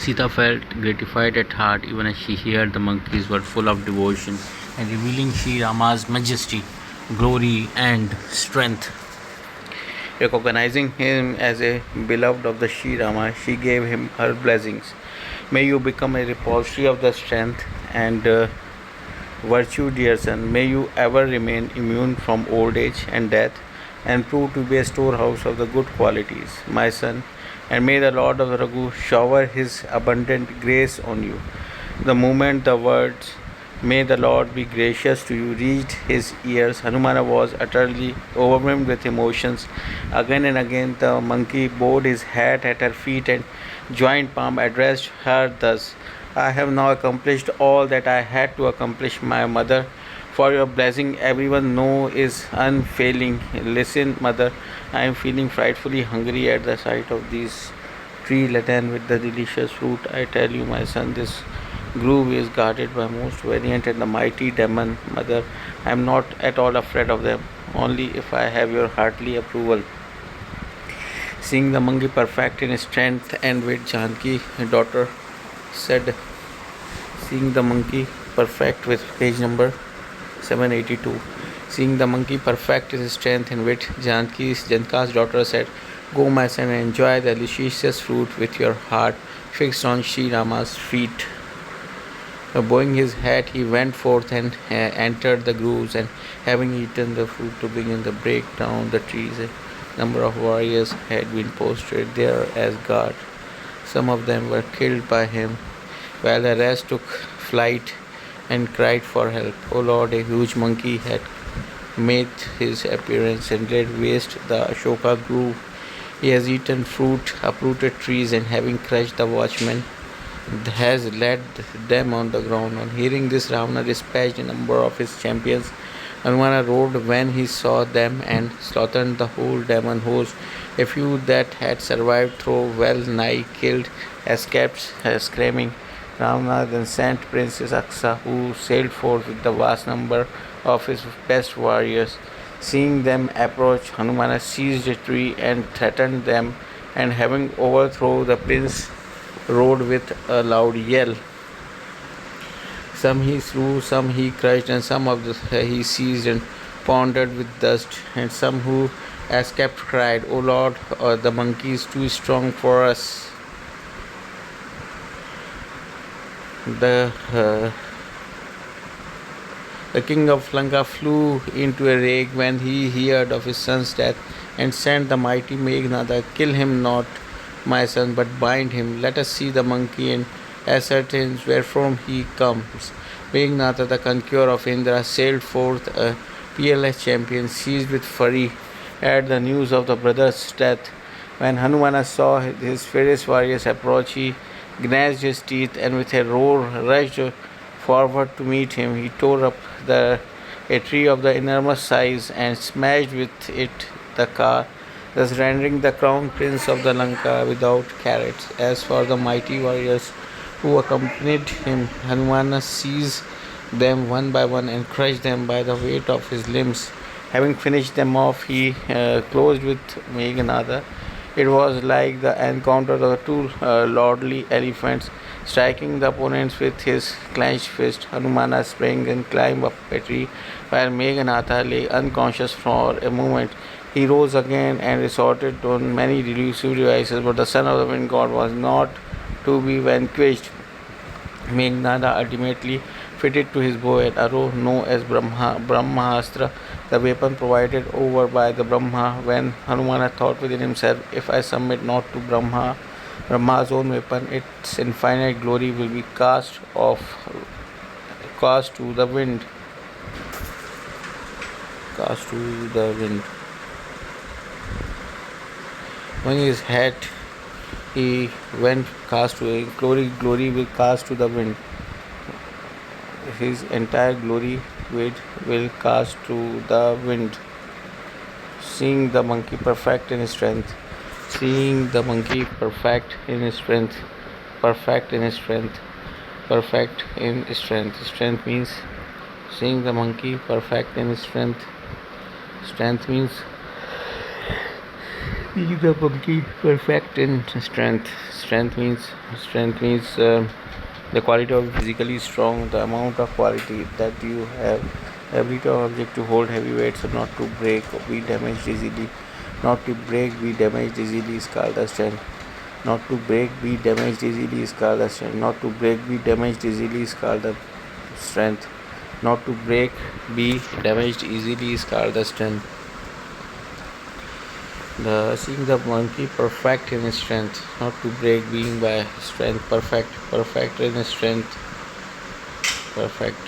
Sita felt gratified at heart even as she heard the monkeys were full of devotion and revealing Sri Rama's majesty, glory, and strength. Recognizing him as a beloved of the Sri Rama, she gave him her blessings. May you become a repository of the strength and virtue, dear son. May you ever remain immune from old age and death and prove to be a storehouse of the good qualities, my son. And may the Lord of Raghu shower his abundant grace on you. The moment the words, "May the Lord be gracious to you," reached his ears, Hanumana was utterly overwhelmed with emotions. Again and again, the monkey bowed his head at her feet and joined palm addressed her thus: "I have now accomplished all that I had to accomplish, my mother. For your blessing, everyone know is unfailing. Listen, mother, I am feeling frightfully hungry at the sight of these tree laden with the delicious fruit. I tell you, my son, this grove is guarded by most valiant and the mighty demon. Mother, I am not at all afraid of them, only if I have your heartly approval." Seeing the monkey perfect in strength and wit, Janki, daughter, said, seeing the monkey perfect with page number 782. Seeing the monkey perfect his strength and wit, Janka's daughter said, "Go, my son, and enjoy the delicious fruit with your heart fixed on Sri Rama's feet." Bowing his head, he went forth and entered the groves, and having eaten the fruit to begin to break down the trees, a number of warriors had been posted there as guard. Some of them were killed by him, while the rest took flight and cried for help. "O Lord, a huge monkey had made his appearance and laid waste the Ashoka grove. He has eaten fruit, uprooted trees, and having crushed the watchmen, has laid them on the ground." On hearing this, Ravana dispatched a number of his champions. Hanumana rode when he saw them and slaughtered the whole demon host. A few that had survived, though well nigh killed, escaped screaming. Ravana then sent Princess Aksa, who sailed forth with the vast number of his best warriors. Seeing them approach, Hanumana seized a tree and threatened them, and having overthrown the prince, rode with a loud yell. Some he slew, some he crushed, and some of the he seized and pounded with dust. And some who escaped cried, "O Lord, the monkey is too strong for us." The king of Lanka flew into a rage when he heard of his son's death, and sent the mighty Meghnada, "Kill him not, my son, but bind him. Let us see the monkey and ascertain wherefrom he comes." Meghnada, the conqueror of Indra, sailed forth a peerless champion, seized with fury at the news of the brother's death. When Hanumana saw his fierce warriors approach, he gnashed his teeth and with a roar rushed forward to meet him. He tore up a tree of the enormous size and smashed with it the car, thus rendering the crown prince of the Lanka without carrots. As for the mighty warriors who accompanied him, Hanumana seized them one by one and crushed them by the weight of his limbs. Having finished them off, he closed with Meghnada. It was like the encounter of the two lordly elephants. Striking the opponents with his clenched fist, Hanumana sprang and climbed up a tree, while Meghnada lay unconscious for a moment. He rose again and resorted to many delusive devices, but the son of the wind god was not to be vanquished. Meghnada ultimately fitted to his bow an arrow known as Brahmastra, the weapon provided over by the Brahma. When Hanumana thought within himself, "If I submit not to Brahma's own weapon, its infinite glory will be cast to the wind." Cast to the wind. When his head he went cast to a glory will cast to the wind. His entire glory will cast to the wind. Seeing the monkey perfect in his strength. Seeing the monkey perfect in his strength. Perfect in his strength. Perfect in strength. Strength means seeing the monkey perfect in his strength. Strength means Seeing the monkey perfect in strength. Strength means the quality of physically strong, the amount of quality that you have, ability of object to hold heavy weights or not to break or be damaged easily. Not to break, be damaged easily is called the strength. Not to break, be damaged easily is called the strength. Not to break, be damaged easily is called the strength. Not to break, be damaged easily is called the strength. The seeing the monkey perfect in his strength, not to break, being by strength, perfect in his strength, perfect,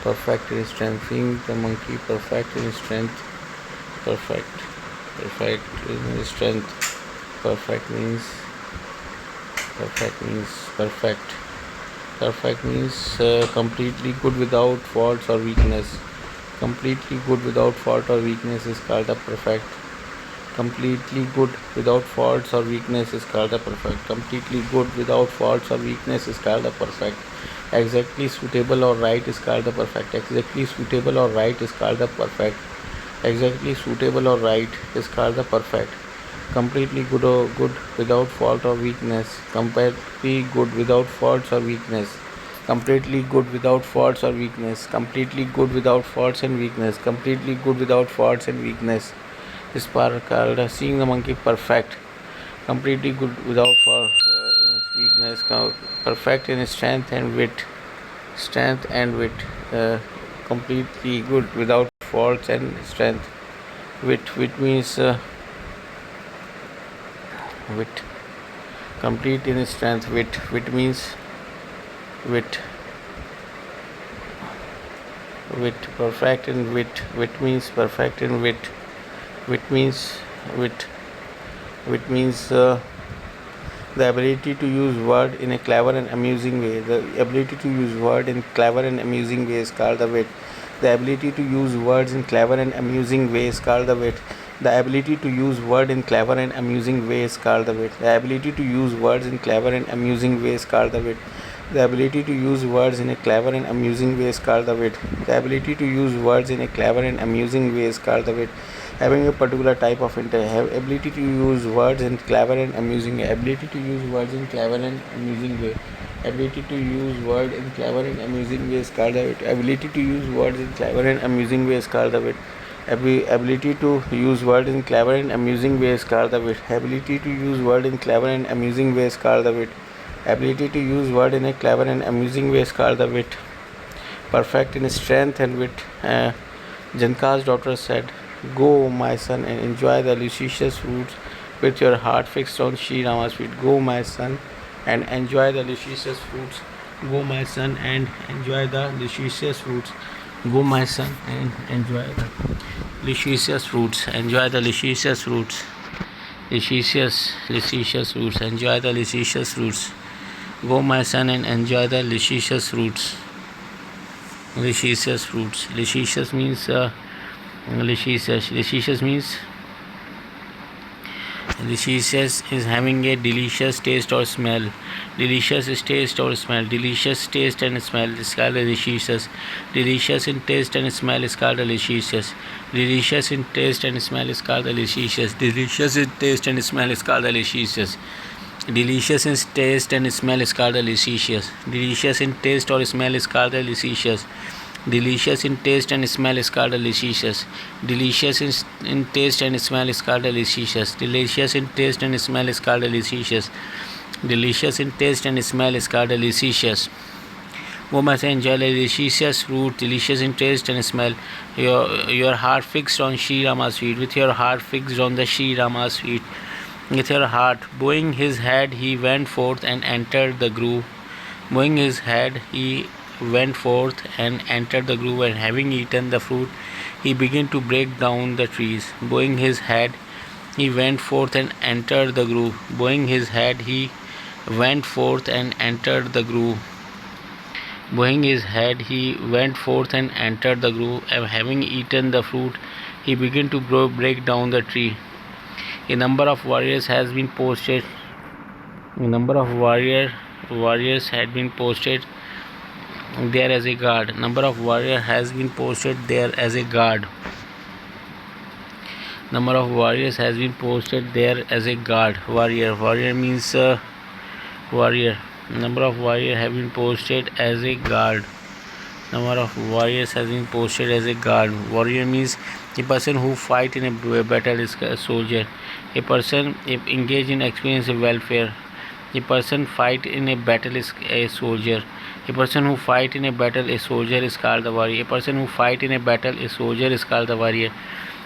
perfect in his strength, seeing the monkey perfect in his strength, perfect, perfect in his strength, perfect means perfect. Perfect means completely good without faults or weakness. Completely good without fault or weakness is called the perfect. Completely good without faults or weakness is called the perfect. Completely good without faults or weakness is called the perfect. Exactly suitable or right is called the perfect. Exactly suitable or right is called the perfect. Exactly suitable or right is called the perfect. Completely good or good without fault or weakness. Completely good without faults or weakness. Completely good without faults or weakness. Completely good without faults and weakness. Completely good without faults and weakness is called seeing the monkey perfect. Completely good without in his weakness. Perfect in his strength and wit. Strength and wit. Completely good without faults and strength. Wit means wit. Complete in his strength. Wit means wit. Wit. Perfect in wit. Wit means perfect in wit. Wit means wit. Wit means the ability to use word in a clever and amusing way. The ability to use word in clever and amusing way is called the wit. The ability to use words in clever and amusing way is called the wit. The ability to use word in clever and amusing way is called the wit. The ability to use words in clever and amusing way is called the wit. The ability to use words in a clever and amusing way is called the wit. The ability to use words in a clever and amusing way is called the wit. Having a particular type of have ability to use words in clever and amusing way. Ability to use words in clever and amusing way. Ability to use word in clever and amusing way is called the wit. Ability to use words in clever and amusing way is called the wit. Ability to use word in clever and amusing way is called the wit. Ability to use word in clever and amusing way is called the wit. Ability to use word in a clever and amusing way is called the wit. Perfect in strength and wit. Janka's daughter said, "Go, my son, and enjoy the luscious fruits with your heart fixed on Sri Rama's feet. Go, my son, and enjoy the luscious fruits. Go, my son, and enjoy the luscious fruits. Go, my son, and enjoy the luscious fruits. Enjoy the luscious fruits. Luscious fruits. Enjoy the luscious fruits. Go, my son, and enjoy the luscious fruits. Luscious fruits. Luscious means Luscious means delicious is having a delicious taste or smell. Delicious taste or smell. Delicious taste and smell is called delicious. Delicious in taste and smell is called delicious. Delicious in taste and smell is called delicious. Delicious in taste and smell is called delicious. Delicious in taste and smell is called delicious. Delicious in taste or smell is called delicious. Delicious in taste and smell is called delicious. Delicious in taste and smell is called delicious. Delicious in taste and smell is called delicious. Delicious in taste and smell is called delicious. Go must enjoy the delicious fruit, delicious in taste and smell. Your heart fixed on Sri Rama's feet. With your heart fixed on the Sri Rama's feet. With your heart, bowing his head, he went forth and entered the grove. Bowing his head, he went forth and entered the grove, and having eaten the fruit, he began to break down the trees. Bowing his head, he went forth and entered the grove. Bowing his head, he went forth and entered the grove. Bowing his head, he went forth and entered the grove, and having eaten the fruit, he began to break down the tree. A number of warriors has been posted. A number of warriors had been posted there as a guard. Number of warrior has been posted there as a guard. Number of warriors has been posted there as a guard. Warrior means warrior. Number of warriors have been posted as a guard. Number of warriors has been posted as a guard. Warrior means a person who fight in a battle is a soldier. A person engaged in experience of welfare. A person fight in a battle is a soldier. A person who fight in a battle, a soldier is called the warrior. A person who fight in a battle, a soldier is called the warrior.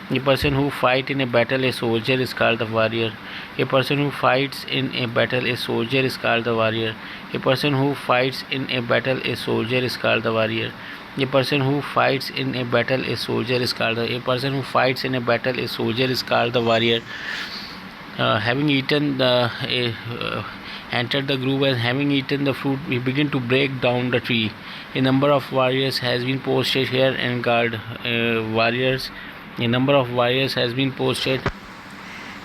A person who fight in a battle, a soldier is called the warrior. A person who fights in a battle, a soldier is called the warrior. A person who fights in a battle, a soldier is called the warrior. A person who fights in a battle, a soldier is called the. A person who fights in a battle, a soldier is called the warrior. Having eaten the entered the grove, and having eaten the fruit, we begin to break down the tree. A number of warriors has been posted here and guard warriors. A number of warriors has been posted.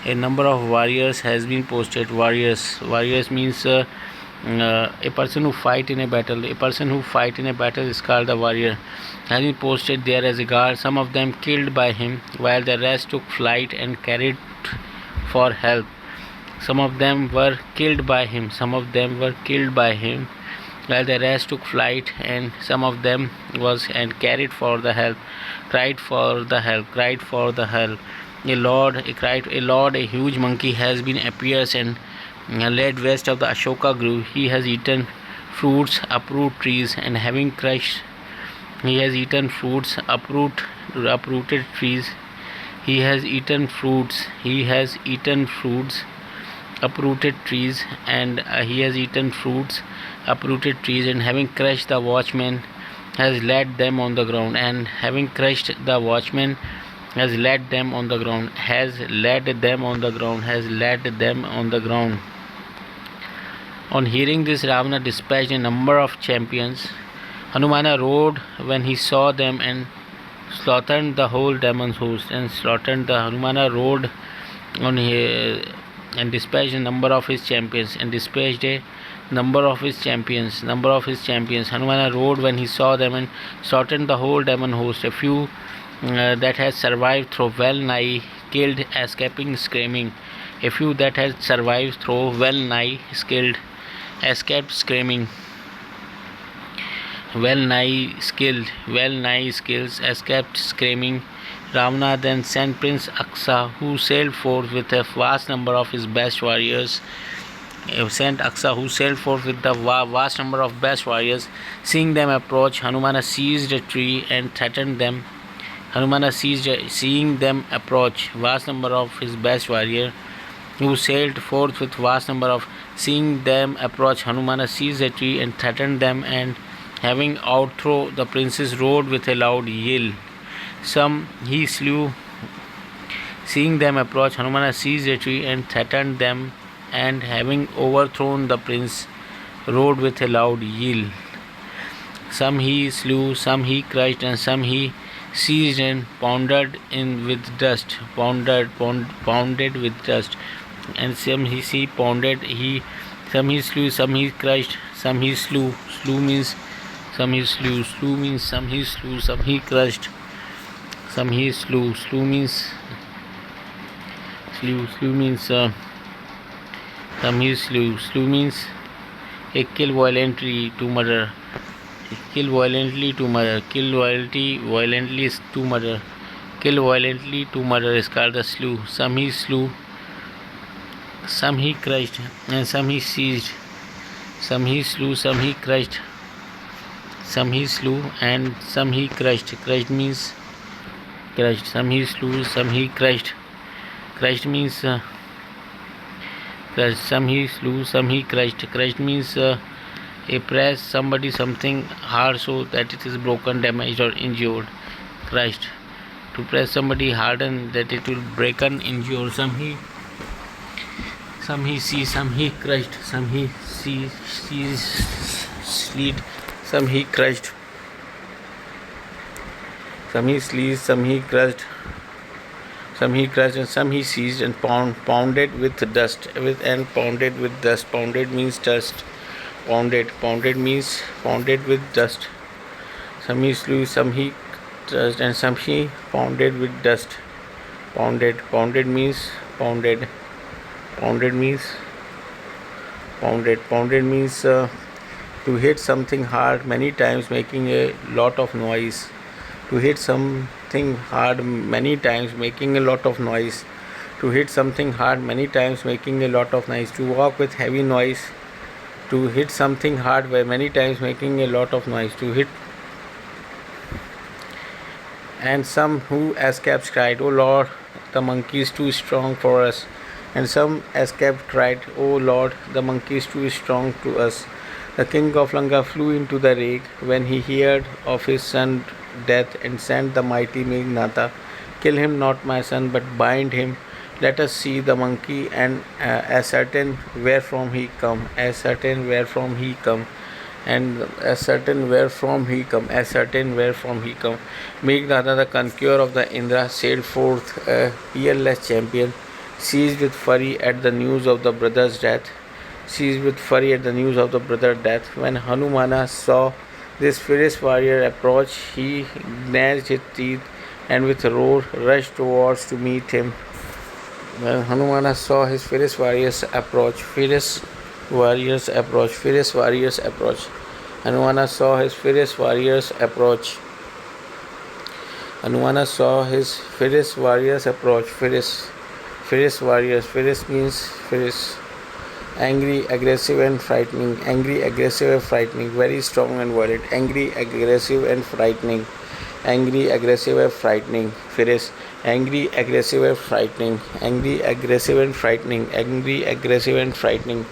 A number of warriors has been posted. Warriors means a person who fight in a battle. A person who fight in a battle is called a warrior. Has been posted there as a guard. Some of them killed by him, while the rest took flight and carried for help. Some of them were killed by him. Some of them were killed by him, while the rest took flight, and some of them was and carried for the help. Cried for the help. Cried for the help. A lord, a huge monkey has been appears and led west of the Ashoka grove. He has eaten fruits, uproot trees, and having crushed, he has eaten fruits, uprooted trees. He has eaten fruits. He has eaten fruits, uprooted trees, and he has eaten fruits, uprooted trees, and having crushed the watchmen, has led them on the ground. And having crushed the watchmen, has led them on the ground. Has led them on the ground. Has led them on the ground. On hearing this, Ravana dispatched a number of champions. Hanumana rode when he saw them and slaughtered the whole demon's host. And slaughtered the Hanumana rode on and dispatched a number of his champions. And dispatched a number of his champions. Hanumana rode when he saw them and slaughtered the whole demon host. A few that had survived through well nigh killed, escaping screaming. A few that had survived through well nigh killed, escaped screaming. Well nigh skills, escaped screaming. Ravana then sent Prince Aksa, who sailed forth with a vast number of his best warriors. Seeing them approach, Hanumana seized a tree and threatened them. Seeing them approach, vast number of his best warrior, who sailed forth with vast number of. Seeing them approach, Hanumana seized a tree and threatened them, and having outthrown the princes, rode with a loud yell. Some he slew. Seeing them approach, Hanumana seized a tree and threatened them, and having overthrown the prince, rode with a loud yell. Some he slew, some he crushed, and some he seized and pounded in with dust. Pounded with dust. And some he pounded. Some he slew, some he crushed, some he slew. Slew means some he slew. Slew means some he slew, some he crushed, some he slew. Slew means slew. Slew means some he slew. Slew means a kill violently to murder. Kill violently to murder. Kill violently is to murder. Kill violently to murder is called the slew. Some he slew, some he crushed, and some he seized. Some he slew, some he crushed, some he slew, and some he crushed. Crushed means crushed. Some he slew, some he crushed. Crushed means crushed. Some he slew, some he crushed. Crushed means a press somebody something hard so that it is broken, damaged, or injured. Crushed. To press somebody hard and that it will break and injure. Some he seized, some he crushed, some he slit, some he crushed, some he sliced, some he crushed, and some he seized and pounded with dust. Pounded with dust. Pounded means dust. Pounded means pounded with dust. Some he slew, some he crushed, and some he pounded with dust. Pounded. Pounded means pounded. Pounded means pounded. Pounded means to hit something hard many times, making a lot of noise. To hit something hard many times, making a lot of noise. To hit something hard many times, making a lot of noise. To walk with heavy noise. To hit something hard many times, making a lot of noise. To hit. And some who escaped cried, "O Lord, the monkey is too strong for us." And some escaped cried, "O Lord, the monkey is too strong to us." The king of Lanka flew into the lake when he heard of his son's death and sent the mighty Meghnadha, "Kill him not, my son, but bind him. Let us see the monkey and ascertain wherefrom he come. Ascertain wherefrom he come. And ascertain wherefrom he come. Ascertain wherefrom he come." Meghnadha, the conqueror of the Indra, sailed forth a peerless champion, seized with fury at the news of the brother's death. Seized with fury at the news of the brother's death. When Hanumana saw this fierce warrior approach, he gnashed his teeth and with a roar rushed towards to meet him. When Hanumana saw his fierce warriors approach, Hanumana saw his fierce warriors approach. Hanumana saw his fierce warriors approach. Fierce warriors. Fierce means fierce. Angry, aggressive and frightening. Angry, aggressive and frightening. Very strong and violent. Angry, aggressive and frightening. Angry, aggressive and frightening. Fierce. Angry, aggressive and frightening. Angry, aggressive and frightening. Angry, aggressive and frightening.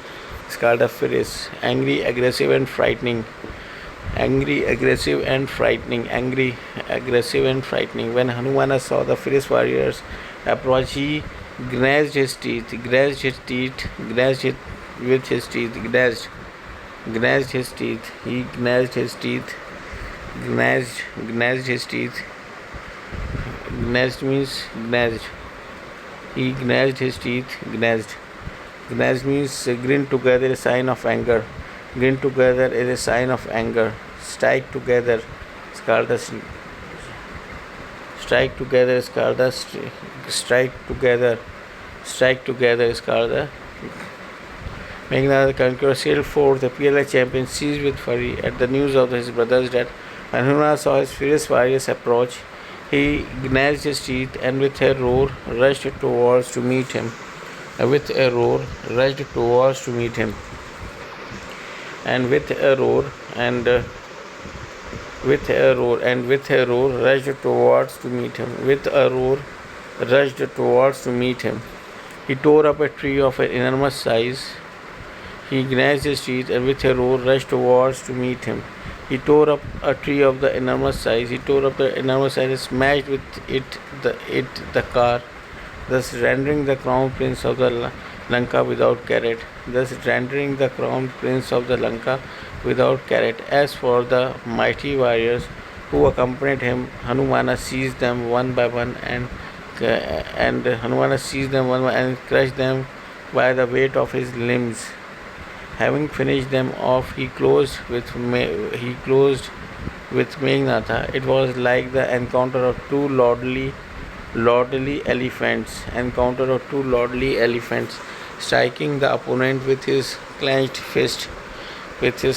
It's called a fierce. Angry, aggressive and frightening. Angry, aggressive and frightening. Angry, aggressive and frightening. When Hanumana saw the fierce warriors approach, he gnashed his teeth. Gnashed his teeth. Gnashed it with his teeth. Gnashed his teeth. He gnashed his teeth. Gnashed his teeth. Gnashed means gnashed. He gnashed his teeth. Gnashed. Gnashed means grin together, a sign of anger. Grin together is a sign of anger. Strike together is called the strike together is called the strike together. Strike together is called the Meghnadha, the conqueror, sailed forth, the peerless champion, seized with fury at the news of his brother's death. When Hanumana saw his fierce warriors approach, he gnashed his teeth and with a roar rushed towards to meet him. With a roar rushed towards to meet him. And with a roar rushed towards to meet him. With a roar rushed towards to meet him. He tore up a tree of an enormous size. He gnashed his teeth and with a roar rushed towards to meet him. He tore up a tree of the enormous size. He tore up the enormous size and smashed with it the car, thus rendering the crown prince of the Lanka without carrot. Thus rendering the crown prince of the Lanka without carrot. As for the mighty warriors who accompanied him, Hanumana seized them one by one and crushed them by the weight of his limbs. Having finished them off, he closed with Meghnadha. It was like the encounter of two lordly elephants. Striking the opponent with his clenched fist. Striking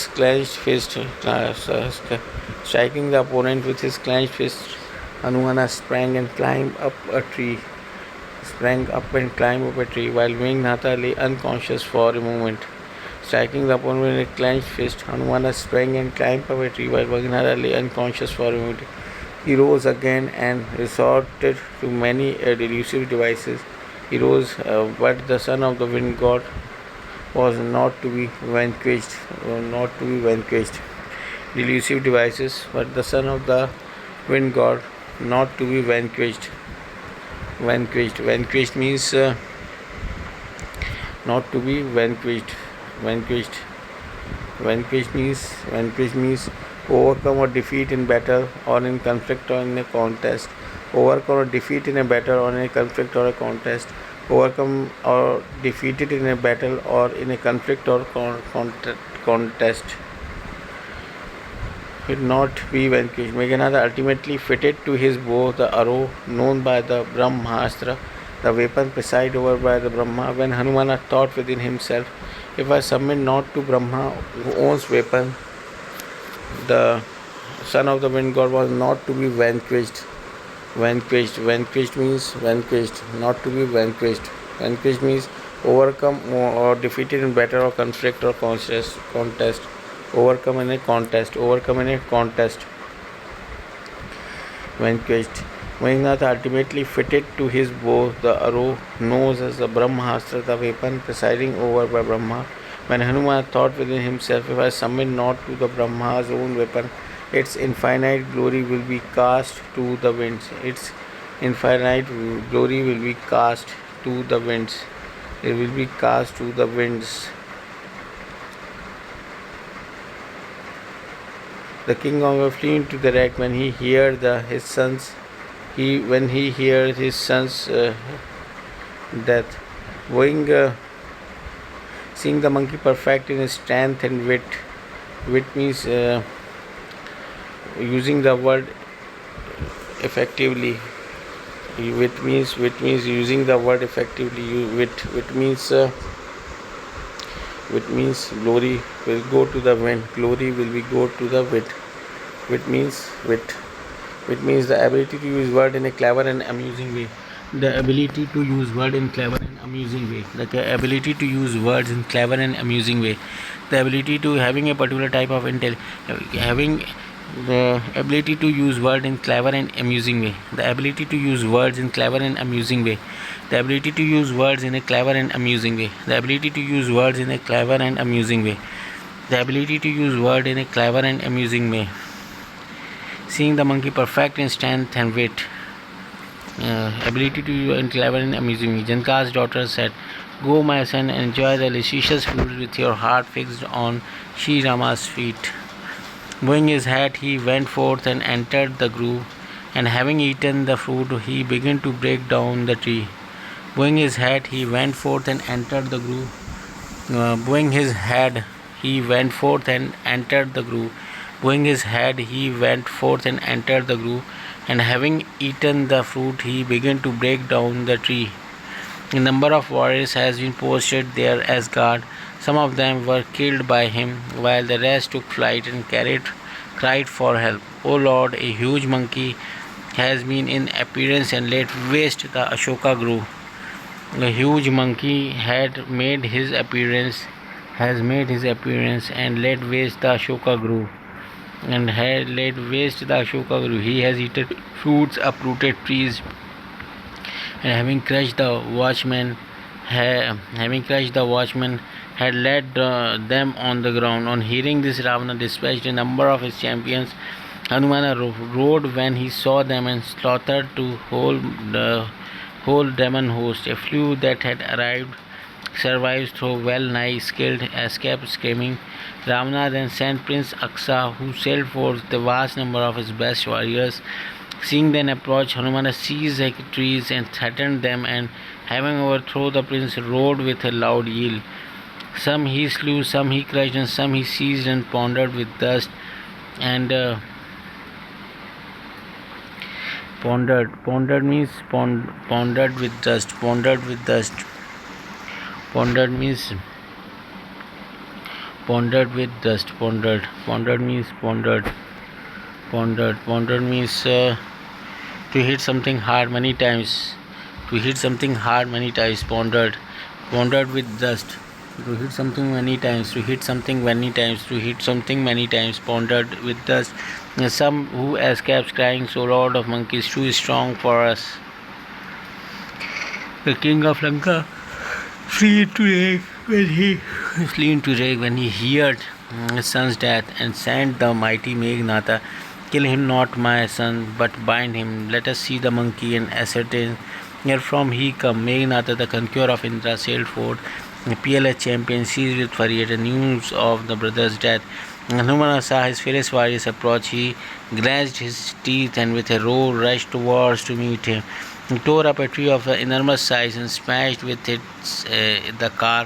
the opponent with his clenched fist, Hanumana sprang up and climbed up a tree. While Meghnadha lay unconscious for a moment. Striking the opponent with a clenched fist, Hanumana sprang and climbed up a tree while Meghnadha lay unconscious for a moment. He rose again and resorted to many delusive devices. But the son of the wind god was not to be vanquished. Delusive devices, but the son of the wind god not to be vanquished. Vanquished means not to be vanquished. Vanquished means overcome or defeat in battle or in conflict or in a contest. Overcome or defeat in a battle or in a conflict or a contest. Overcome or defeated in a battle or in a conflict or contest. will not be vanquished. Meghanada ultimately fitted to his bow the arrow known by the Brahmastra, the weapon presided over by the Brahma. When Hanumana thought within himself, if I submit not to Brahma, who owns weapon, the son of the wind god was not to be vanquished. Vanquished means vanquished, not to be vanquished. Vanquished means overcome or defeated in battle or conflict or contest. Overcome in a contest. Vanquished. Meghnad ultimately fitted to his bow the arrow known as the Brahmastra, the weapon presiding over by Brahma. When Hanuman thought within himself, if I submit not to the Brahma's own weapon, its infinite glory will be cast to the winds. Its infinite glory will be cast to the winds. It will be cast to the winds. The king of flew into the wreck when he heard his sons. When he heard his son's death, seeing the monkey perfect in his strength and wit. Wit means using the word effectively. Wit means using the word effectively. Wit means glory will go to the wind. Glory will be go to the wit. Wit means the ability to use word in a clever and amusing way. The ability to use word in clever and amusing way. The ability to use words in clever and amusing way. The ability to having a particular type of having the ability to use words in clever and amusing way. The ability to use words in clever and amusing way. The ability to use words in a clever and amusing way. The ability to use words in a clever and amusing way. The ability to use word in a clever and amusing way. Seeing the monkey perfect in strength and wit. Ability to use in clever and amusing way. Janaka's daughter said, "Go, my son, enjoy the luscious food with your heart fixed on Sri Rama's feet." Bowing his head, he went forth and entered the grove, and having eaten the fruit, he began to break down the tree. Bowing his head, he went forth and entered the grove. Bowing his head, he went forth and entered the grove. Bowing his head, he went forth and entered the grove, and having eaten the fruit, he began to break down the tree. A number of warriors has been posted there as guard. Some of them were killed by him, while the rest took flight and cried for help. O Lord, a huge monkey has been in appearance and laid waste the Ashoka grove. A huge monkey had made his appearance, and laid waste the Ashoka grove. He has eaten fruits, uprooted trees, and having crushed the watchman, had laid them on the ground. On hearing this, Ravana dispatched a number of his champions. Hanumana rode when he saw them and slaughtered the whole demon host. A few that had arrived survived through well nigh skilled escape screaming. Ravana then sent Prince Aksa, who sailed forth the vast number of his best warriors. Seeing them approach, Hanumana seized the trees and threatened them, and having overthrown the prince, rode with a loud yell. Some he slew, some he crushed, and some he seized and pondered with dust. And pondered means pondered with dust. Pondered means pondered with dust. Pondered means pondered. Pondered means to hit something hard many times. Pondered with dust. To hit something many times. Pondered with dust. Some who escapes crying, "So Lord of monkeys, too strong for us." The king of Lanka flee into rage when he heard his son's death, and sent the mighty Meghnada, "Kill him not, my son, but bind him. Let us see the monkey and ascertain wherefrom he come." Meghnada, the conqueror of Indra, sailed forth, a peerless champion, seized with fury at the news of the brother's death. When Hanumana saw his fierce warriors approach, he grinded his teeth and with a roar rushed towards to meet him. He tore up a tree of enormous size and smashed with it the car,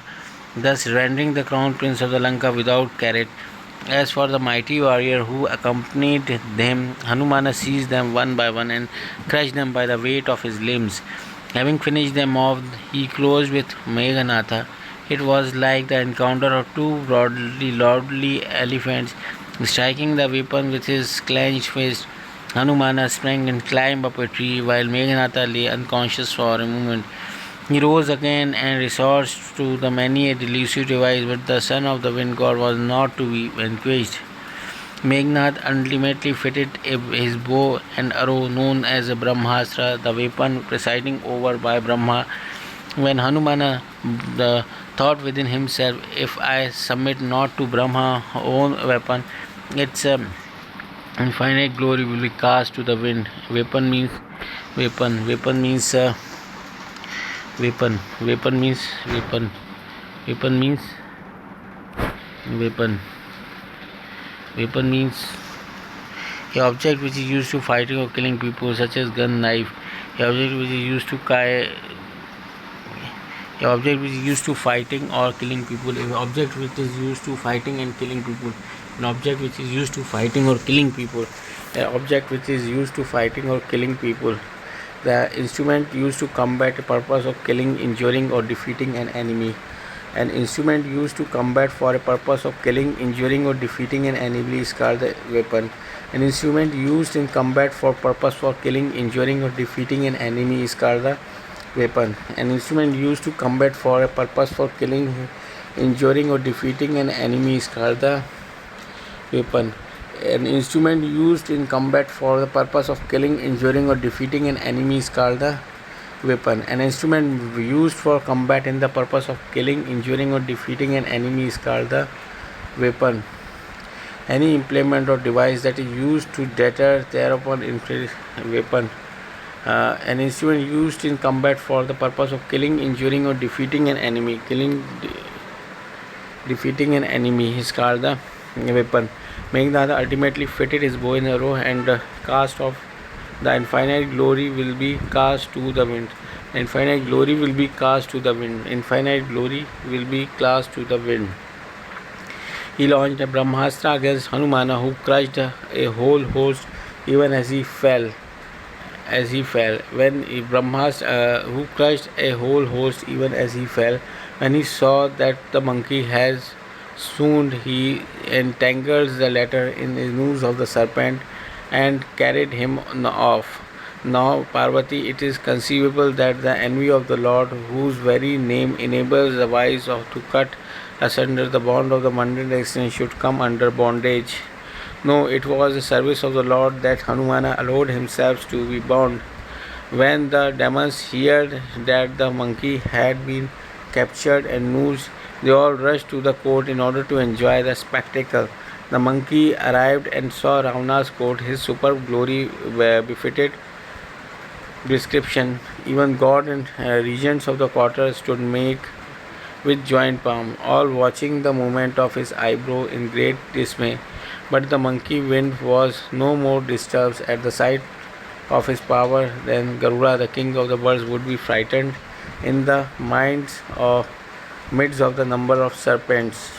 thus rendering the crown prince of the Lanka without carrot. As for the mighty warrior who accompanied them, Hanumana seized them one by one and crushed them by the weight of his limbs. Having finished them off, he closed with Meghanatha. It was like the encounter of two lordly elephants. Striking the weapon with his clenched fist, Hanumana sprang and climbed up a tree while Meghanatha lay unconscious for a moment. He rose again and resorted to the many a delusive device, but the son of the wind god was not to be vanquished. Meghnad ultimately fitted his bow and arrow known as a Brahmastra, the weapon presiding over by Brahma. When Hanumana thought within himself, if I submit not to Brahma's own weapon, its infinite glory will be cast to the wind. Weapon means weapon. Weapon means weapon. Weapon means weapon. Weapon means weapon. Weapon means a object which is used to fighting or killing people, such as gun, knife. A object which is used to a object which is used to fighting or killing people. An object which is used to fighting and killing people. An object which is used to fighting or killing people. An object which is used to fighting or killing people. The instrument used to combat a purpose of killing, injuring, or defeating an enemy. An instrument used to combat for a purpose of killing, injuring, or defeating an enemy is called the weapon. An instrument used in combat for purpose for killing, injuring, or defeating an enemy is called the weapon. An instrument used to combat for a purpose for killing, injuring, or defeating an enemy is called the weapon. An instrument used in combat for the purpose of killing, injuring, or defeating an enemy is called the weapon. An instrument used for combat in the purpose of killing, injuring, or defeating an enemy is called the weapon. Any implement or device that is used to deter, tear upon, inflict weapon. An instrument used in combat for the purpose of killing, injuring, or defeating an enemy. Defeating an enemy is called the weapon. Meghnada ultimately fitted his bow and arrow and cast off. The infinite glory will be cast to the wind. Infinite glory will be cast to the wind. Infinite glory will be cast to the wind. He launched a Brahmastra against Hanumana, who crushed a whole host even as he fell. When Brahmastra, who crushed a whole host even as he fell, when he saw that the monkey has swooned, he entangled the latter in the noose of the serpent and carried him off. Now, Parvati, it is conceivable that the envy of the Lord, whose very name enables the wise to cut asunder the bond of the mundane existence, should come under bondage. No, it was the service of the Lord that Hanumana allowed himself to be bound. When the demons heard that the monkey had been captured and noosed, they all rushed to the court in order to enjoy the spectacle. The monkey arrived and saw Ravana's court. His superb glory befitted description. Even God and regents of the quarter stood make with joined palm, all watching the movement of his eyebrow in great dismay. But the monkey wind was no more disturbed at the sight of his power than Garuda, the king of the birds, would be frightened in the midst of the number of serpents.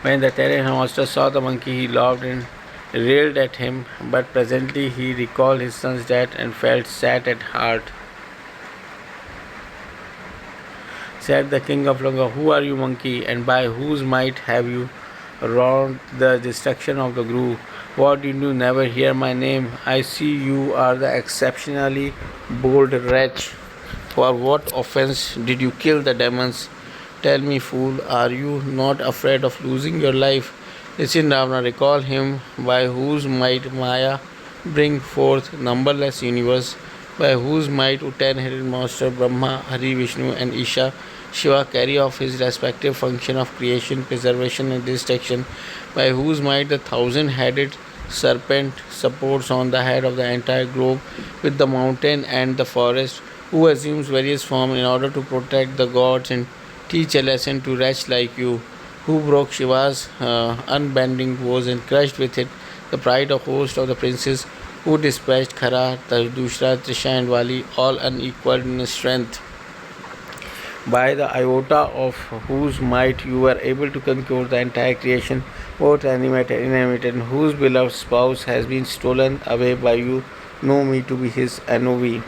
When the terror monster saw the monkey, he laughed and railed at him, but presently he recalled his son's death and felt sad at heart. Said the king of Lanka, "Who are you, monkey, and by whose might have you wrought the destruction of the Guru? What, did you never hear my name? I see you are the exceptionally bold wretch. For what offense did you kill the demons? Tell me, fool, are you not afraid of losing your life? Listen, Ravana, recall him by whose might Maya bring forth numberless universe, by whose might ten-headed monster Brahma, Hari, Vishnu, and Isha, Shiva carry off his respective function of creation, preservation, and destruction, by whose might the thousand-headed serpent supports on the head of the entire globe with the mountain and the forest, who assumes various forms in order to protect the gods and teach a lesson to wretches like you, who broke Shiva's unbending bows and crushed with it the pride of host of the princes, who dispatched Khara, Dushra, Trisha, and Vali, all unequaled in strength, by the iota of whose might you were able to conquer the entire creation, both animated and inanimate, and whose beloved spouse has been stolen away by you, know me to be his Anovi.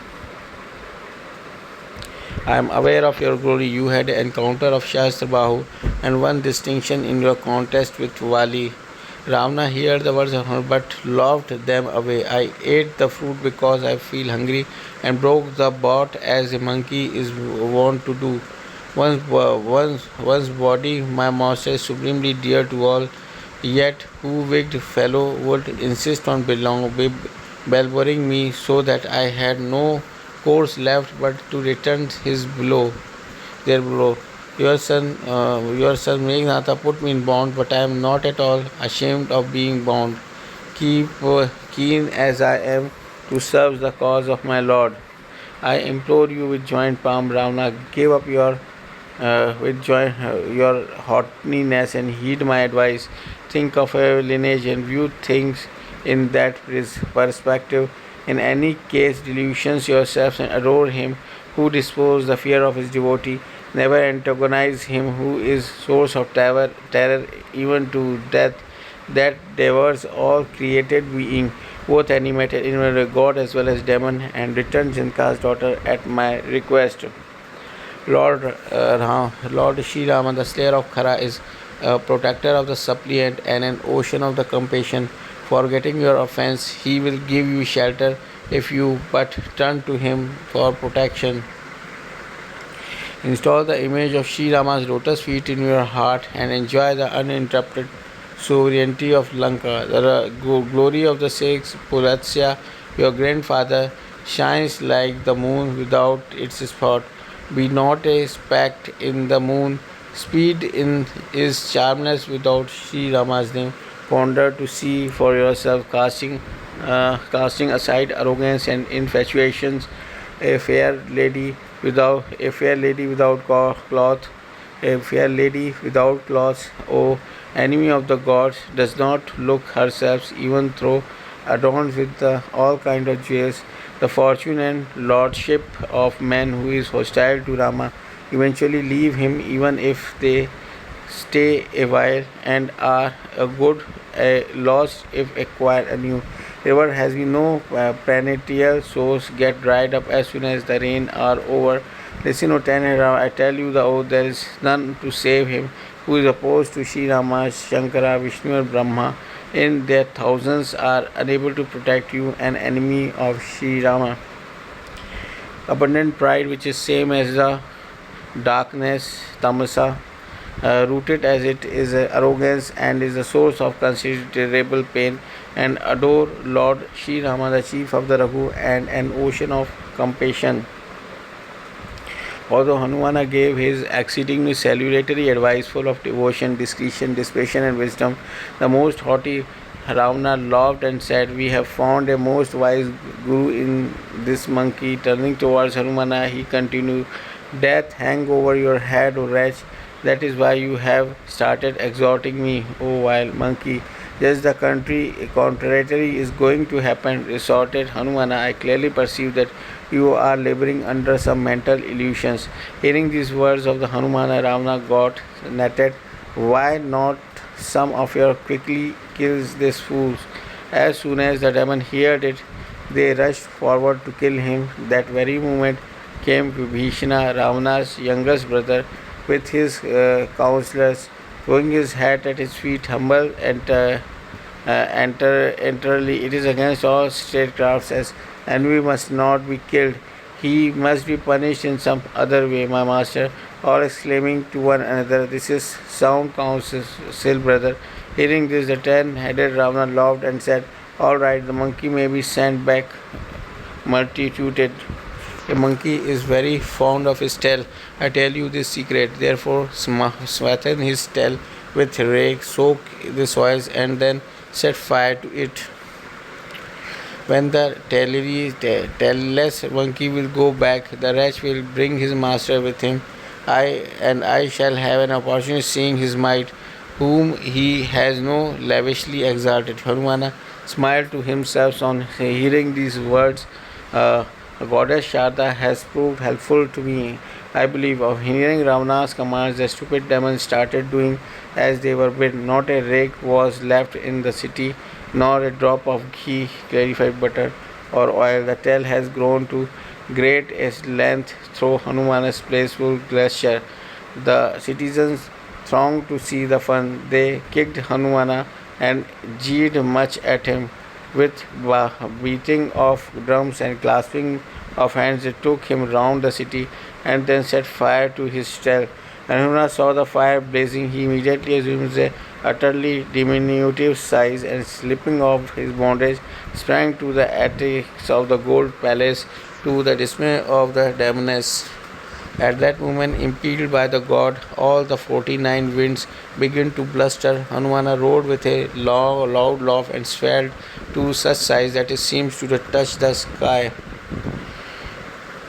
I am aware of your glory. You had an encounter of Shastra and won distinction in your contest with Vali. Ravana heard the words of her but locked them away. I ate the fruit because I feel hungry and broke the bot as a monkey is wont to do. One's body, my master, is supremely dear to all, yet who wicked fellow would insist on belaboring me so that I had no course left but to return his blow, their blow. Your son Meghnata put me in bond, but I am not at all ashamed of being bound. Keen as I am to serve the cause of my Lord, I implore you with joint palm, Ravana, give up your haughtiness and heed my advice. Think of a lineage and view things in that perspective. In any case, delusions yourselves and adore him who disposes the fear of his devotee. Never antagonize him who is source of terror even to death, that devours all created being, both animated, inanimate, god as well as demon, and return Janka's daughter at my request. Lord Shri Rama, the slayer of Khara, is a protector of the suppliant and an ocean of the compassion. Forgetting your offense, he will give you shelter if you but turn to him for protection. Install the image of Sri Rama's lotus feet in your heart and enjoy the uninterrupted sovereignty of Lanka. The glory of the six Pulatsya, your grandfather, shines like the moon without its spot. Be not a speck in the moon. Speed in is charmless without Sri Rama's name. Ponder to see for yourself, casting aside arrogance and infatuations. A fair lady without cloth, a fair lady without cloth, O enemy of the gods, does not look herself even though adorned with all kind of jewels. The fortune and lordship of men who is hostile to Rama eventually leave him even if they stay a while and are a good lost if acquire anew. River has been no perennial source get dried up as soon as the rain are over. Listen, O Tanera, I tell you the oath, there is none to save him who is opposed to Sri Rama, Shankara, Vishnu, and Brahma. In their thousands are unable to protect you, an enemy of Sri Rama. Abundant pride, which is same as the darkness, tamasa, rooted as it is arrogance and is the source of considerable pain, and adore Lord Sri Rama, the chief of the Raghu, and an ocean of compassion. Although Hanumana gave his exceedingly salutary advice full of devotion, discretion, dispassion, and wisdom, the most haughty Ravana laughed and said, "We have found a most wise guru in this monkey." Turning towards Hanumana, he continued, "Death hang over your head, O wretch. That is why you have started exhorting me, O vile monkey. Just the contrary is going to happen," resorted Hanumana. "I clearly perceive that you are laboring under some mental illusions." Hearing these words of the Hanumana, Ravana got netted. "Why not some of your quickly kills these fools?" As soon as the demon heard it, they rushed forward to kill him. That very moment came Vibhishana, Ravana's youngest brother, with his counselors, throwing his hat at his feet, humble and entirely. "It is against all statecrafts, and we must not be killed. He must be punished in some other way, my master," all exclaiming to one another. "This is sound counsel, brother." Hearing this, the 10-headed Ravana laughed and said, "All right, the monkey may be sent back multituted. A monkey is very fond of his tail. I tell you this secret. Therefore, smarten his tail with rake, soak the soils, and then set fire to it. When the tailless monkey will go back, the wretch will bring his master with him. I shall have an opportunity seeing his might, whom he has no lavishly exalted." Hanumana smiled to himself on hearing these words. Goddess Sharda has proved helpful to me. I believe of hearing Ravana's commands, the stupid demons started doing as they were bid. Not a rag was left in the city, nor a drop of ghee, clarified butter, or oil. The tale has grown to great length through Hanuman's playful gesture. The citizens thronged to see the fun. They kicked Hanumana and jeered much at him. With beating of drums and clasping of hands, they took him round the city and then set fire to his stall. When Hanumana saw the fire blazing, he immediately assumed the utterly diminutive size and, slipping off his bondage, sprang to the attics of the gold palace to the dismay of the demoness. At that moment, impelled by the god, all the 49 winds began to bluster. Hanumana roared with a loud laugh and swelled to such size that it seemed to touch the sky.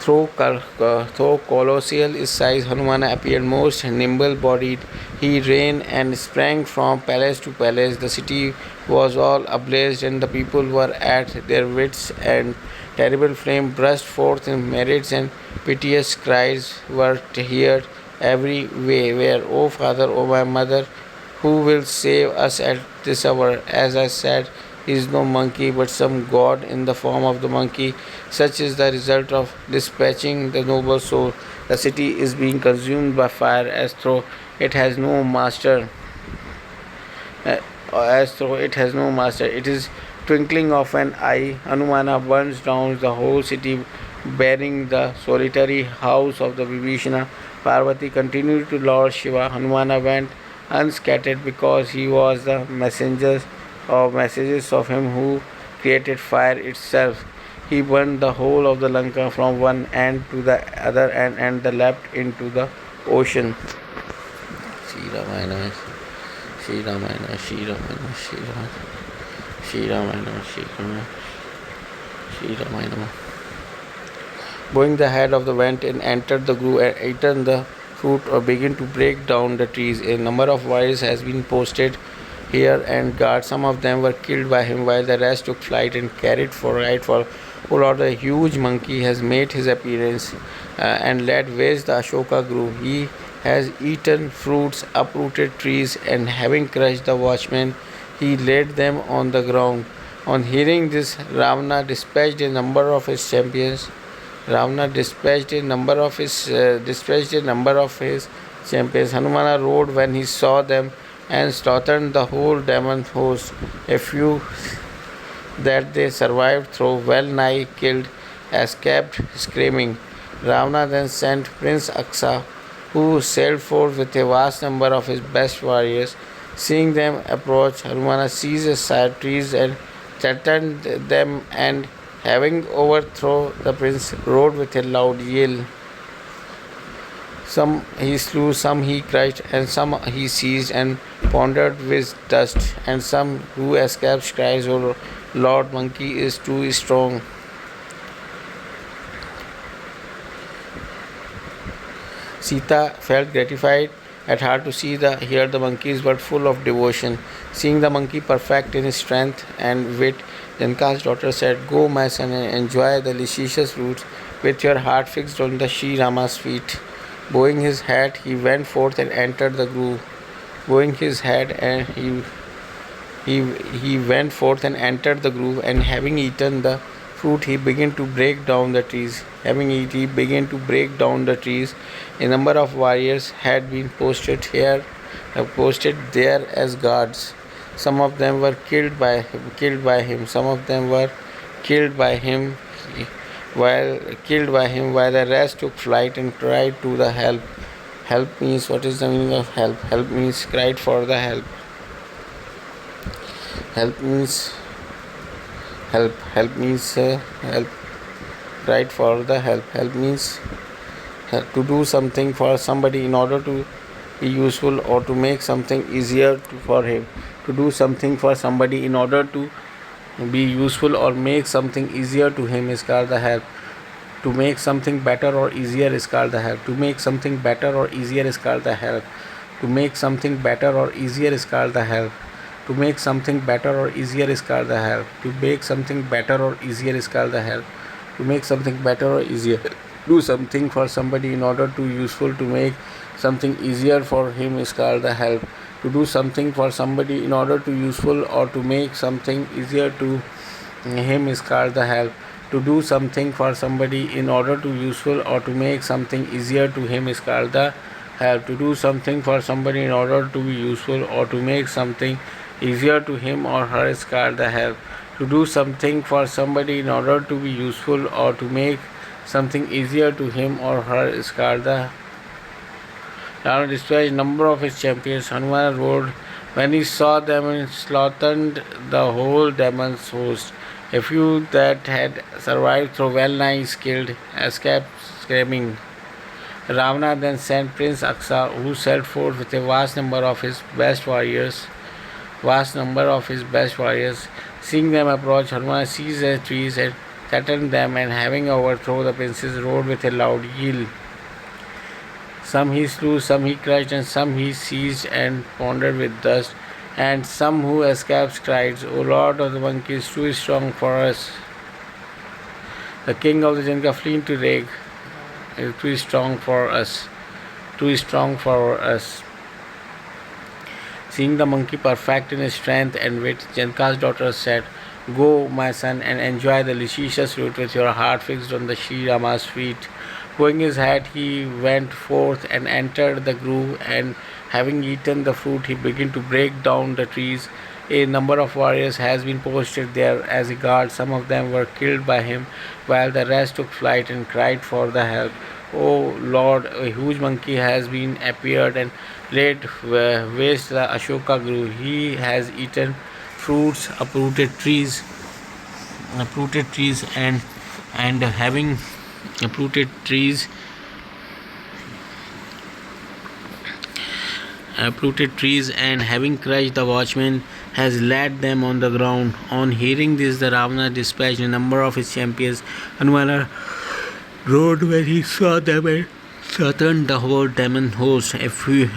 Though colossal in size, Hanumana appeared most nimble-bodied. He ran and sprang from palace to palace. The city was all ablaze, and the people were at their wits' end. Terrible flame burst forth in myriads, and piteous cries were heard everywhere. "O Father, O my mother, who will save us at this hour?" As I said, he is no monkey but some god in the form of the monkey. Such is the result of dispatching the noble soul. The city is being consumed by fire as though it has no master. It is twinkling of an eye. Hanumana burns down the whole city, bearing the solitary house of the Vibhishana. Parvati continued to Lord Shiva. Hanumana went unscathed because he was the messages of him who created fire itself. He burned the whole of the Lanka from one end to the other and the leapt into the ocean. Shri Ramayana, Shri Ramayana, Shri Ramayana, Shri Ramayana, Shri Ramayana, Shri Ramayana, Shri Ramayana. Bowing the head of the vent and entered the grove and eaten the fruit or begin to break down the trees. A number of warriors has been posted here and guard. Some of them were killed by him while the rest took flight and carried for right for. Oh Lord, a huge monkey has made his appearance and led waste the Ashoka grove. He has eaten fruits, uprooted trees, and having crushed the watchmen, he laid them on the ground. On hearing this, Ravana dispatched a number of his champions. Dispatched a number of his champions. Hanumana roared when he saw them and slaughtered the whole demon host. A few that they survived through well nigh killed escaped screaming. Ravana then sent Prince Aksa, who sailed forth with a vast number of his best warriors. Seeing them approach, Hanumana seized aside trees and threatened them, and having overthrown the prince, rode with a loud yell. Some he slew, some he crushed, and some he seized and pondered with dust, and some who escaped cries, "O Lord, monkey is too strong." Sita felt gratified at heart to hear the monkeys were full of devotion. Seeing the monkey perfect in his strength and wit, Janaka's daughter said, "Go, my son, and enjoy the delicious fruits with your heart fixed on the Sri Rama's feet." Bowing his head, he went forth and entered the grove. Bowing his head, and he went forth and entered the grove, and having eaten the fruit, he began to break down the trees. He began to break down the trees. A number of warriors had been posted there as guards. Some of them were killed by him. Some of them were killed by him while the rest took flight and cried to the help. Help means, what is the meaning of help? Help means cried for the help. Help means help. Help means help. Cried for the help. Help means to do something for somebody in order to be useful or to make something easier for him. To do something for somebody in order to be useful or make something easier to him is called the help. To make something better or easier is called the help. To make something better or easier is called the help. To make something better or easier is called the help. To make something better or easier is called the help. To make something better or easier is called the help. to make something better or easier. Do something for somebody in order to useful to make something easier for him is called the help. To do something for somebody in order to useful or to make something easier to him is called the help. To do something for somebody in order to useful or to make something easier to him is called the help. To do something for somebody in order to be useful or to make something easier to him or her is called the help. To do something for somebody in order to be useful or to make something easier to him or her is called the Ravana dispatched a number of his champions. Hanuman rode when he saw them and slaughtered the whole demon's host. A few that had survived through well nigh killed escaped screaming. Ravana then sent Prince Aksa, who set forth with a vast number of his best warriors. Seeing them approach, Hanuman seized the trees and threatened them, and having overthrown the princes, rode with a loud yell. Some he slew, some he crushed, and some he seized and pounded with dust. And some who escaped cried, O Lord of the monkeys, too strong for us. The king of the Janka fleeing to Reg is too strong for us. Seeing the monkey perfect in his strength and wit, Janka's daughter said, Go, my son, and enjoy the delicious fruit with your heart fixed on the Sri Rama's feet. Going his hat, he went forth and entered the grove, and having eaten the fruit, he began to break down the trees. A number of warriors has been posted there as a guard. Some of them were killed by him, while the rest took flight and cried for the help. O Lord, a huge monkey has been appeared and laid waste the Ashoka grove. He has eaten fruits, uprooted trees, and having uprooted trees and having crushed the watchmen has laid them on the ground. On hearing this, the Ravana dispatched a number of his champions. Hanumana rode when he saw them and slaughtered the whole demon host. A few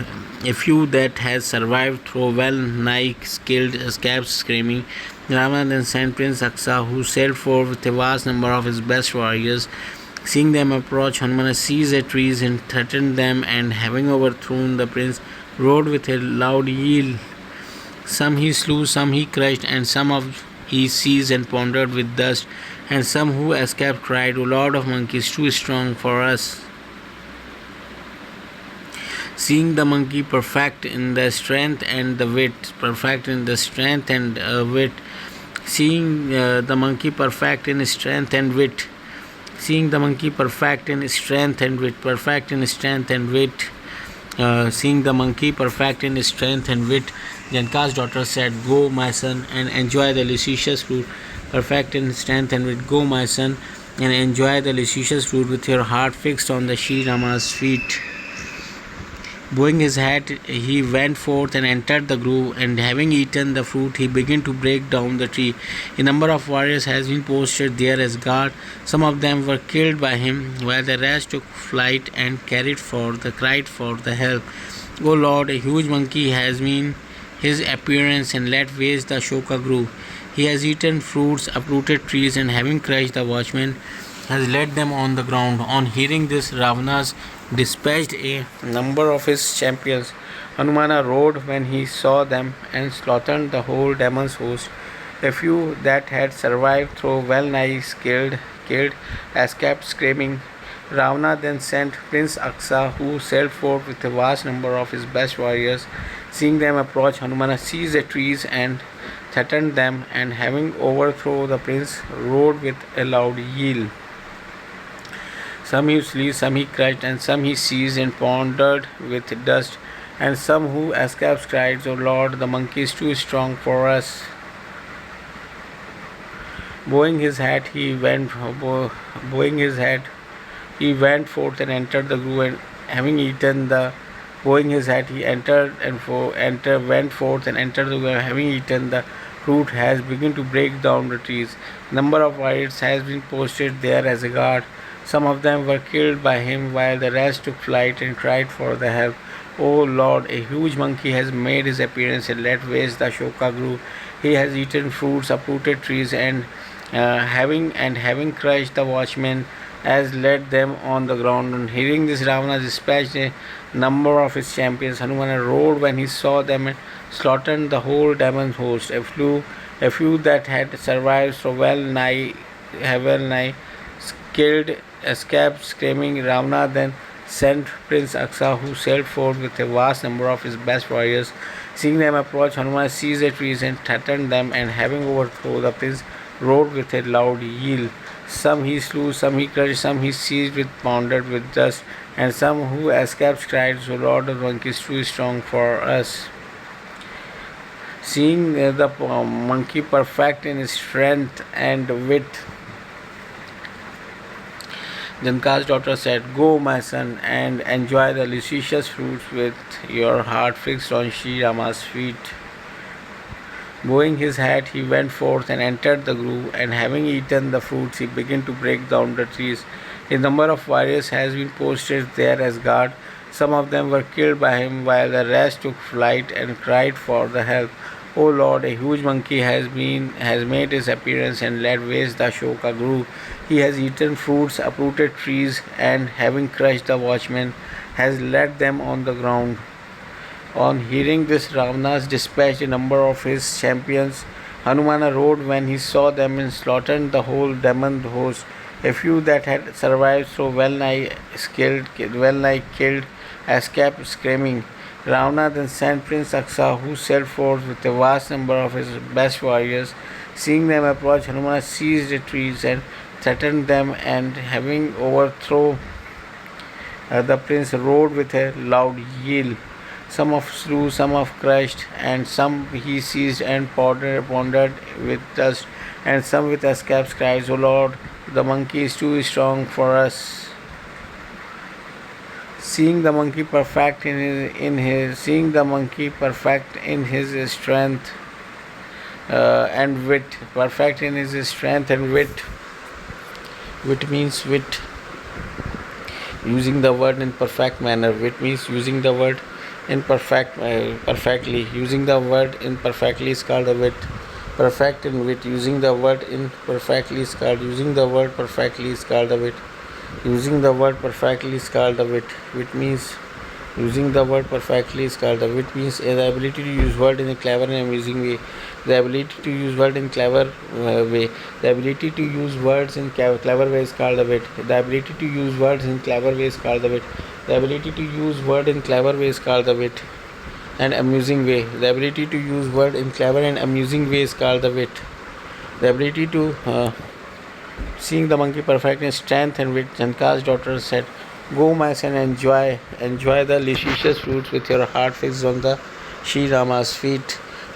that had survived through well nigh killed escaped screaming. Ravana then sent Prince Aksa, who sailed forth with a vast number of his best warriors. Seeing them approach, Hanumana seized the trees and threatened them, and having overthrown the prince, rode with a loud yell. Some he slew, some he crushed, and some of he seized and pounded with dust. And some who escaped cried, O Lord of monkeys, too strong for us. Seeing the monkey perfect in the strength and the wit, seeing the monkey perfect in strength and wit, seeing the monkey perfect in strength and wit, Janka's daughter said, Go, my son, and enjoy the luscious fruit. Perfect in strength and wit, go, my son, and enjoy the luscious fruit with your heart fixed on the Sri Rama's feet. Bowing his hat, he went forth and entered the grove, and having eaten the fruit, he began to break down the tree. A number of warriors has been posted there as guard. Some of them were killed by him, while the rest took flight and cried for the help. O Lord, a huge monkey has been his appearance and laid waste the Ashoka grove. He has eaten fruits, uprooted trees, and having crushed the watchmen, has laid them on the ground. On hearing this, Ravana dispatched a number of his champions. Hanumana rode when he saw them and slaughtered the whole demon's host. A few that had survived through well nigh killed escaped screaming. Ravana then sent Prince Aksa, who sailed forth with a vast number of his best warriors. Seeing them approach, Hanumana seized the trees and threatened them, and having overthrown the prince, rode with a loud yell. Some he slew, some he crushed, and some he seized and pounded with dust. And some who escaped cried, O Lord, the monkey is too strong for us. Bowing his hat, he went forth and entered the grove, and having eaten the fruit, has begun to break down the trees. Number of warriors has been posted there as a guard. Some of them were killed by him, while the rest took flight and cried for the help. O Lord, a huge monkey has made his appearance and laid waste the Ashoka grove. He has eaten fruits, uprooted trees, and having crushed the watchmen, as led them on the ground. On hearing this, Ravana dispatched a number of his champions. Hanumana roared when he saw them and slaughtered the whole demon host. A few that had survived so well nigh killed, escaped screaming. Ravana then sent Prince Aksa, who sailed forth with a vast number of his best warriors. Seeing them approach, Hanuman seized the trees and threatened them, and having overthrown the prince, roared with a loud yell. Some he slew, some he crushed, some he seized with pounded with dust, and some who escaped cried, "So Lord of Monkey is too strong for us." Seeing the monkey perfect in his strength and wit, Janka's daughter said, "Go, my son, and enjoy the luscious fruits with your heart fixed on Sri Rama's feet." Bowing his head, he went forth and entered the grove, and having eaten the fruits, he began to break down the trees. A number of warriors has been posted there as guard. Some of them were killed by him, while the rest took flight and cried for the help. "O Lord, a huge monkey has made his appearance and laid waste the Ashoka grove. He has eaten fruits, uprooted trees, and having crushed the watchmen, has laid them on the ground." On hearing this, Ravana dispatched a number of his champions. Hanumana roared when he saw them and slaughtered the whole demon host. A few that had survived so well nigh killed, escaped screaming. Ravana then sent Prince Aksa, who sailed forth with a vast number of his best warriors. Seeing them approach, Hanuman seized the trees and threatened them, and having overthrown the prince, roared with a loud yell. Some of slew, some of crushed, and some he seized and pondered with dust, and some with escapes cried, "O Lord, the monkey is too strong for us." Seeing the monkey perfect in his strength and wit, perfect in his strength and wit. Wit means wit. Using the word in perfect manner. Wit means using the word in perfectly. Using the word imperfectly is called a wit. Perfect in wit. Using the word imperfectly is called. Using the word perfectly is called a wit. Using the word perfectly is called a wit. Wit means using the word perfectly is called a wit means the ability to use word in a clever and amusing way. The ability to use word in clever way. The ability to use words in clever way is called a wit. The ability to use words in clever way is called a wit. The ability to use word in clever way is called the wit. And amusing way. The ability to use word in clever and amusing way is called the wit. The ability to seeing the monkey perfect in strength and wit, Janka's daughter said, "Go, my son, enjoy the luscious fruits with your heart fixed on the Sri Rama's feet."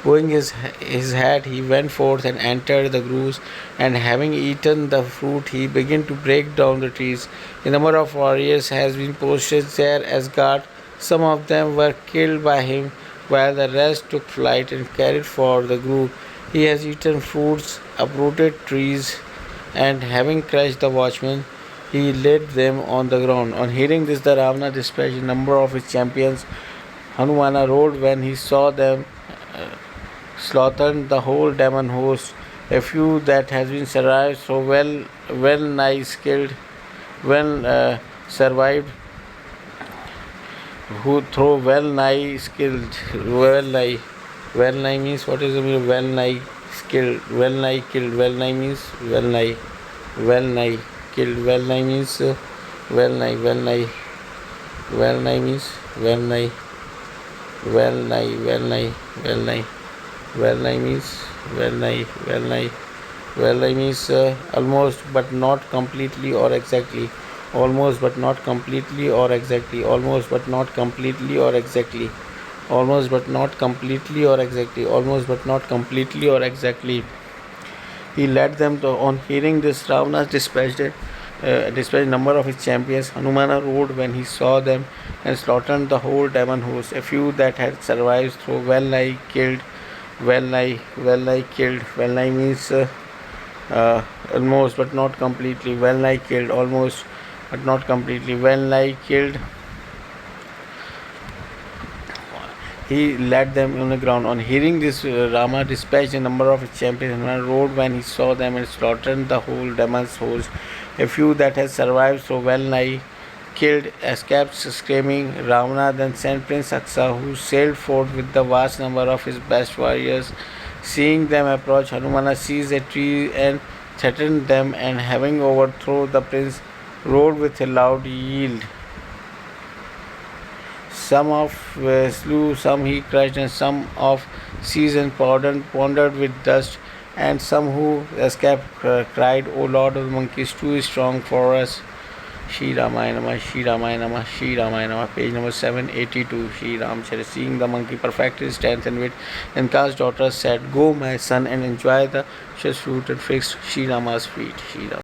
Bowing his head, he went forth and entered the groves, and having eaten the fruit, he began to break down the trees. A number of warriors has been posted there as guard. Some of them were killed by him, while the rest took flight and carried for the grove. He has eaten fruits, uprooted trees, and having crushed the watchmen, he laid them on the ground. On hearing this, the Ravana dispatched a number of his champions. Hanumana roared when he saw them, slaughtered the whole demon host. A few that has been survived so well survived, who throw well nigh means what is the meaning? Well nigh skilled, well nigh killed, well nigh means well nigh killed, well nigh means well nigh means well nigh well nigh means well nigh means almost but not completely or exactly. Almost but not completely or exactly. Almost but not completely or exactly. Almost but not completely or exactly. Almost but not completely or exactly. He led them to. On hearing this, Ravana dispatched a number of his champions. Hanumana roared when he saw them and slaughtered the whole demon host. A few that had survived through well nigh killed. Well nigh means almost but not completely. Well nigh killed. Almost but not completely. Well nigh killed. he led them on the ground. On hearing this, Rama dispatched a number of his champions and rode when he saw them and slaughtered the whole demon's host. A few that had survived so well nigh killed, escaped screaming. Ravana then sent Prince Aksa, who sailed forth with the vast number of his best warriors. Seeing them approach, Hanumana seized a tree and threatened them, and having overthrown the prince, roared with a loud yell. Some of slew, some he crushed, and some of seized and pondered with dust. And some who escaped cried, O Lord of the monkeys, too strong for us. Shri Ramayana Namah, Shri Ramayana Namah, Shri Ramayana Namah, page number 782. Shri Ramcharita, seeing the monkey perfect his strength and wit, Janaka's daughter said, Go, my son, and enjoy the luscious fruit and fixed Shri Rama's feet. Shri Ram.